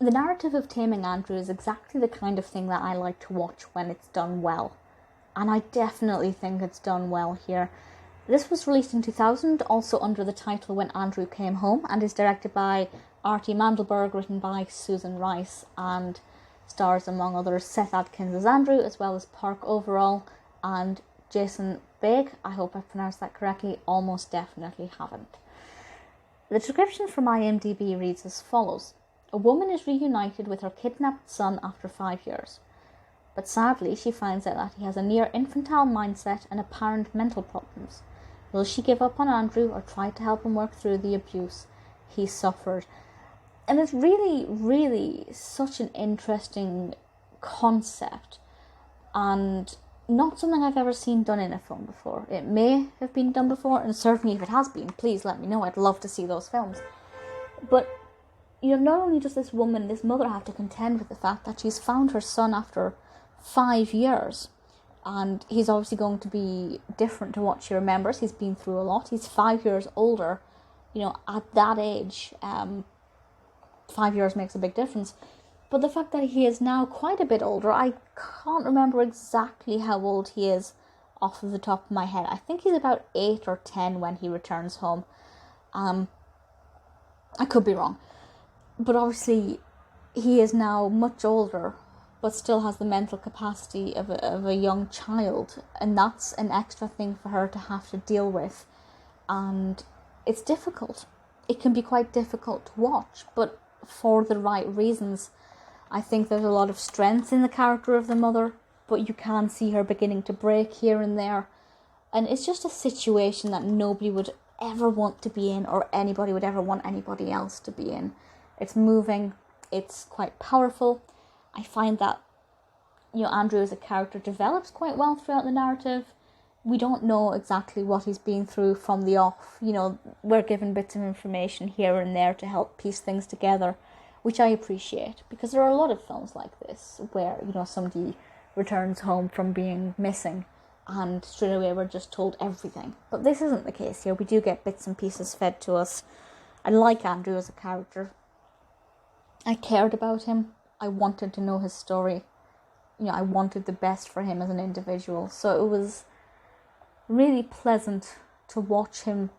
The narrative of Taming Andrew is exactly the kind of thing that I like to watch when it's done well. And I definitely think it's done well here. This was released in 2000, also under the title When Andrew Came Home, and is directed by Artie Mandelberg, written by Susan Rice, and stars, among others, Seth Adkins as Andrew, as well as Park Overall and Jason Beghe. I hope I pronounced that correctly, almost definitely haven't. The description from IMDb reads as follows. A woman is reunited with her kidnapped son after 5 years. But sadly, she finds out that he has a near-infantile mindset and apparent mental problems. Will she give up on Andrew or try to help him work through the abuse he suffered? And it's really, really such an interesting concept, and not something I've ever seen done in a film before. It may have been done before, and certainly if it has been, please let me know. I'd love to see those films. But, not only does this mother have to contend with the fact that she's found her son after 5 years, and he's obviously going to be different to what she remembers. He's been through a lot. He's 5 years older. At that age, 5 years makes a big difference. But the fact that he is now quite a bit older, I can't remember exactly how old he is off of the top of my head. I think he's about 8 or 10 when he returns home. I could be wrong. But obviously, he is now much older, but still has the mental capacity of a young child. And that's an extra thing for her to have to deal with. And it's difficult. It can be quite difficult to watch, but for the right reasons. I think there's a lot of strength in the character of the mother, but you can see her beginning to break here and there. And it's just a situation that nobody would ever want to be in, or anybody would ever want anybody else to be in. It's moving, it's quite powerful. I find that, Andrew as a character develops quite well throughout the narrative. We don't know exactly what he's been through from the off. We're given bits of information here and there to help piece things together, which I appreciate, because there are a lot of films like this where, somebody returns home from being missing and straight away we're just told everything. But this isn't the case here. We do get bits and pieces fed to us. I like Andrew as a character. I cared about him. I wanted to know his story. I wanted the best for him as an individual. So it was really pleasant to watch him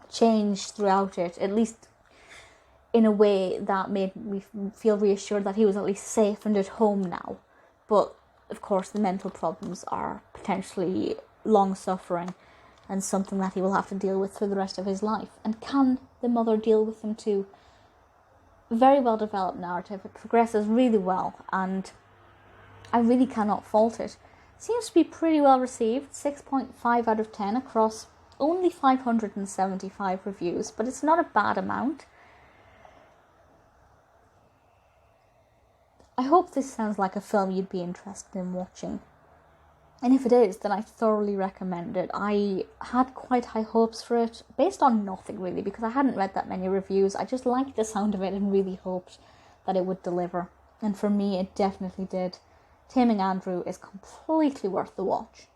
change throughout it, at least in a way that made me feel reassured that he was at least safe and at home now. But of course the mental problems are potentially long-suffering and something that he will have to deal with for the rest of his life. And can the mother deal with them too? Very well developed narrative. It progresses really well, and I really cannot fault it. Seems to be pretty well received, 6.5 out of 10 across only 575 reviews, but it's not a bad amount. I hope this sounds like a film you'd be interested in watching. And if it is, then I thoroughly recommend it. I had quite high hopes for it, based on nothing really, because I hadn't read that many reviews. I just liked the sound of it and really hoped that it would deliver. And for me, it definitely did. Taming Andrew is completely worth the watch.